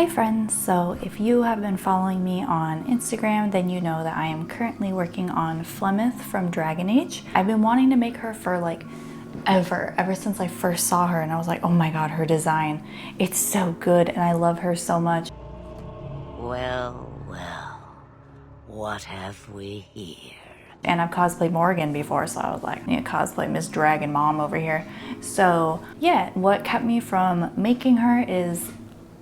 Hi friends, so if you have been following me on Instagram, then you know that I am currently working on Flemeth from Dragon Age. I've been wanting to make her for like ever since I first saw her, and I was like, oh my god, her design, it's so good and I love her so much. Well, what have we here? And I've cosplayed Morgan before, so I was like, I need to cosplay Miss Dragon Mom over here. So yeah, what kept me from making her is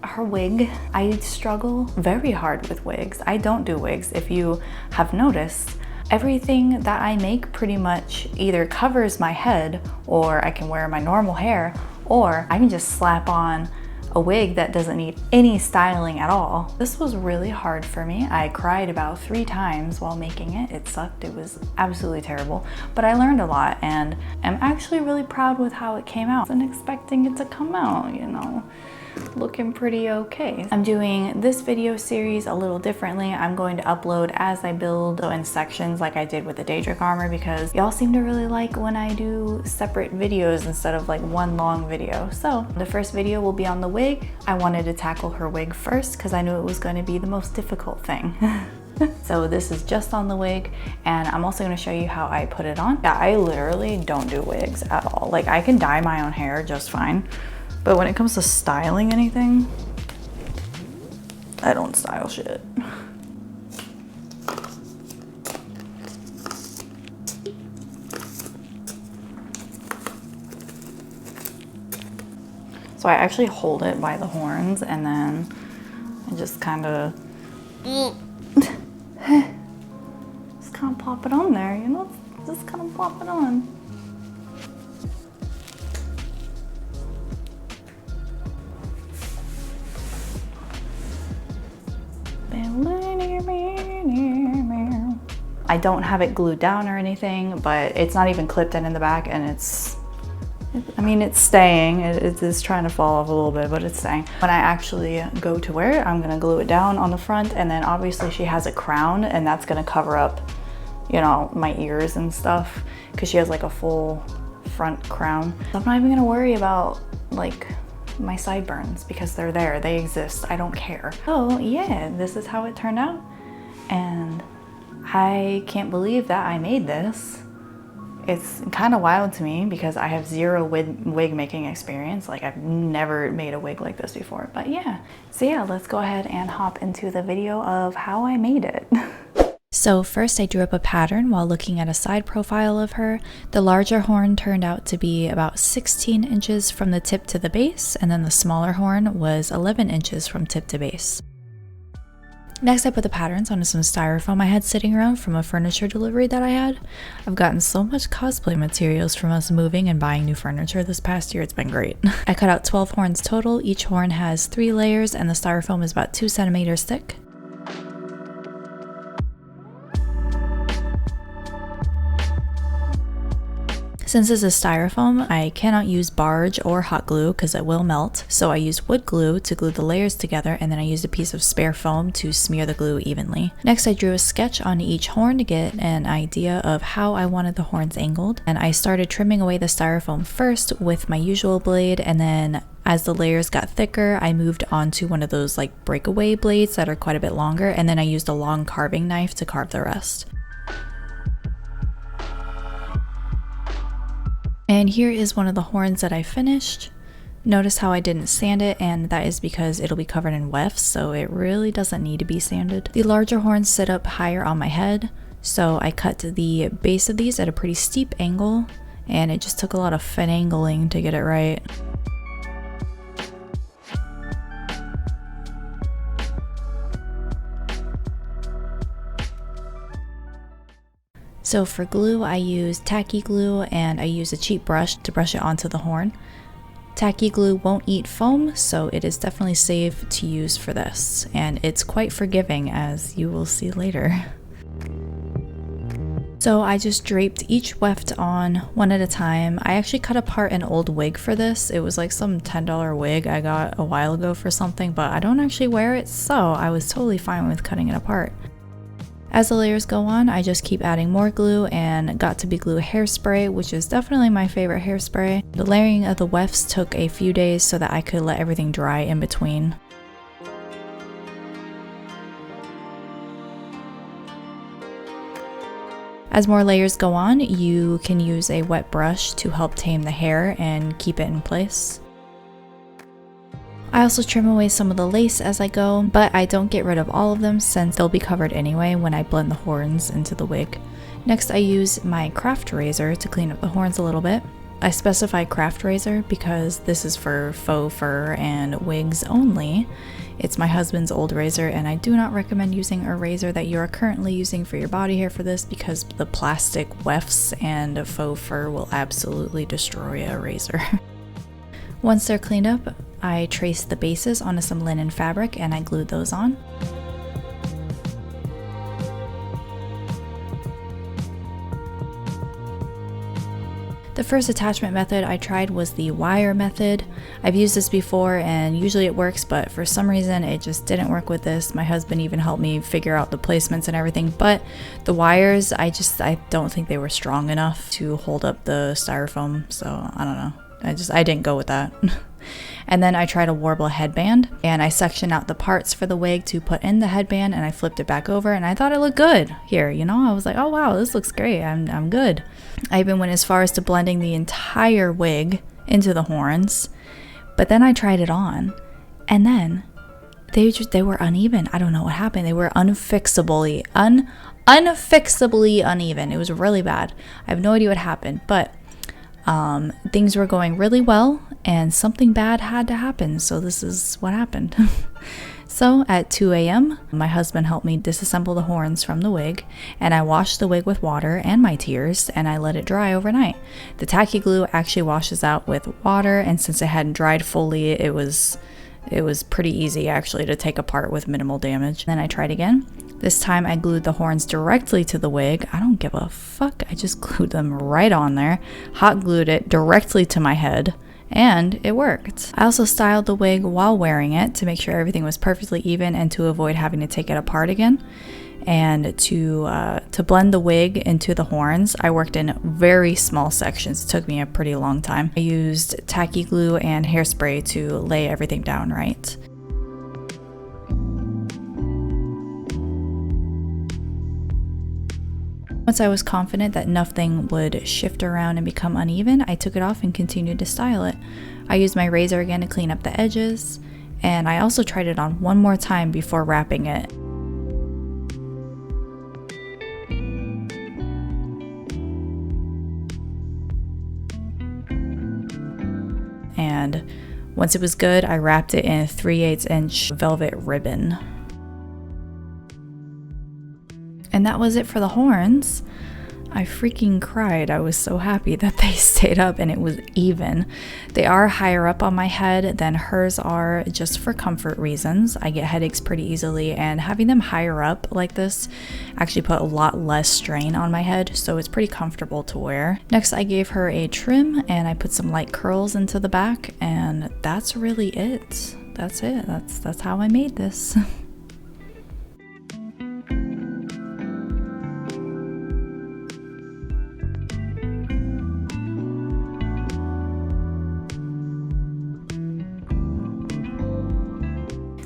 her wig. I struggle very hard with wigs. I don't do wigs, if you have noticed. Everything that I make pretty much either covers my head, or I can wear my normal hair, or I can just slap on a wig that doesn't need any styling at all. This was really hard for me. I cried about 3 times while making it. It sucked. It was absolutely terrible, but I learned a lot and I'm actually really proud with how it came out. I wasn't expecting it to come out, you know, looking pretty okay. I'm doing this video series a little differently. I'm going to upload as I build in sections like I did with the Daedric armor, because y'all seem to really like when I do separate videos instead of like one long video. So the first video will be on the wig. I wanted to tackle her wig first because I knew it was going to be the most difficult thing. So this is just on the wig, and I'm also going to show you how I put it on. Yeah, I literally don't do wigs at all. Like, I can dye my own hair just fine, but when it comes to styling anything, I don't style shit. So I actually hold it by the horns and then I just kind of plop it on there, you know? Just kind of plop it on. I don't have it glued down or anything, but it's not even clipped in the back, and it's staying. It is trying to fall off a little bit, but it's staying. When I actually go to wear it, I'm gonna glue it down on the front, and then obviously she has a crown, and that's gonna cover up, you know, my ears and stuff, because she has like a full front crown. I'm not even gonna worry about like my sideburns because they're there, they exist, I don't care. So yeah, this is how it turned out, and I can't believe that I made this. It's kind of wild to me because I have zero wig making experience. Like, I've never made a wig like this before, but yeah. So yeah, let's go ahead and hop into the video of how I made it. So first I drew up a pattern while looking at a side profile of her. The larger horn turned out to be about 16 inches from the tip to the base, and then the smaller horn was 11 inches from tip to base. Next, I put the patterns onto some styrofoam I had sitting around from a furniture delivery that I had. I've gotten so much cosplay materials from us moving and buying new furniture this past year, it's been great. I cut out 12 horns total. Each horn has 3 layers and the styrofoam is about 2 centimeters thick. Since this is styrofoam, I cannot use barge or hot glue because it will melt, so I used wood glue to glue the layers together, and then I used a piece of spare foam to smear the glue evenly. Next, I drew a sketch on each horn to get an idea of how I wanted the horns angled, and I started trimming away the styrofoam first with my usual blade, and then as the layers got thicker, I moved on to one of those like breakaway blades that are quite a bit longer, and then I used a long carving knife to carve the rest. And here is one of the horns that I finished. Notice how I didn't sand it, and that is because it'll be covered in wefts, so it really doesn't need to be sanded. The larger horns sit up higher on my head, so I cut the base of these at a pretty steep angle, and it just took a lot of finagling to get it right. So for glue, I used tacky glue, and I used a cheap brush to brush it onto the horn. Tacky glue won't eat foam, so it is definitely safe to use for this, and it's quite forgiving, as you will see later. So I just draped each weft on one at a time. I actually cut apart an old wig for this. It was like some $10 wig I got a while ago for something, but I don't actually wear it, so I was totally fine with cutting it apart. As the layers go on, I just keep adding more glue and got to be glue hairspray, which is definitely my favorite hairspray. The layering of the wefts took a few days so that I could let everything dry in between. As more layers go on, you can use a wet brush to help tame the hair and keep it in place. I also trim away some of the lace as I go, but I don't get rid of all of them since they'll be covered anyway when I blend the horns into the wig. Next, I use my craft razor to clean up the horns a little bit. I specify craft razor because this is for faux fur and wigs only. It's my husband's old razor, and I do not recommend using a razor that you are currently using for your body hair for this because the plastic wefts and faux fur will absolutely destroy a razor. Once they're cleaned up, I traced the bases onto some linen fabric and I glued those on. The first attachment method I tried was the wire method. I've used this before and usually it works, but for some reason it just didn't work with this. My husband even helped me figure out the placements and everything, but the wires, I don't think they were strong enough to hold up the styrofoam, so I don't know. I didn't go with that. And then I tried a warble headband and I sectioned out the parts for the wig to put in the headband and I flipped it back over and I thought it looked good here, you know? I was like, oh wow, this looks great, I'm good. I even went as far as to blending the entire wig into the horns, but then I tried it on and then they were uneven. I don't know what happened. They were unfixably uneven. It was really bad. I have no idea what happened, but things were going really well and something bad had to happen, so this is what happened. So at 2 a.m. my husband helped me disassemble the horns from the wig and I washed the wig with water and my tears and I let it dry overnight. The tacky glue actually washes out with water, and since it hadn't dried fully, it was pretty easy actually to take apart with minimal damage. Then I tried again. This time I glued the horns directly to the wig. I don't give a fuck. I just glued them right on there. Hot glued it directly to my head and it worked. I also styled the wig while wearing it to make sure everything was perfectly even and to avoid having to take it apart again. And to blend the wig into the horns, I worked in very small sections. It took me a pretty long time. I used tacky glue and hairspray to lay everything down right. Once I was confident that nothing would shift around and become uneven, I took it off and continued to style it. I used my razor again to clean up the edges, and I also tried it on one more time before wrapping it. And once it was good, I wrapped it in a 3/8 inch velvet ribbon. And that was it for the horns. I freaking cried. I was so happy that they stayed up and it was even. They are higher up on my head than hers are, just for comfort reasons. I get headaches pretty easily, and having them higher up like this actually put a lot less strain on my head, so it's pretty comfortable to wear. Next, I gave her a trim and I put some light curls into the back, and that's really it. That's it. That's how I made this.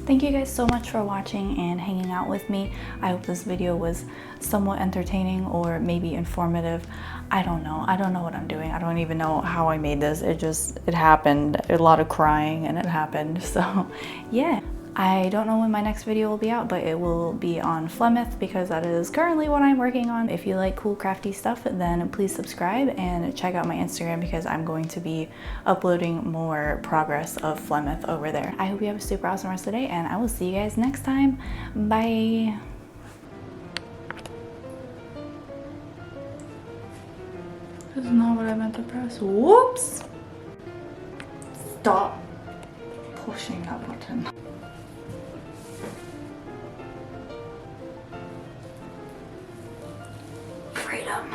Thank you guys so much for watching and hanging out with me. I hope this video was somewhat entertaining or maybe informative. I don't know what I'm doing. I don't even know how I made this. It happened. A lot of crying and it happened. So yeah. I don't know when my next video will be out, but it will be on Flemeth because that is currently what I'm working on. If you like cool crafty stuff, then please subscribe and check out my Instagram because I'm going to be uploading more progress of Flemeth over there. I hope you have a super awesome rest of the day, and I will see you guys next time. Bye. This is not what I meant to press. Whoops! Stop pushing that button. Freedom.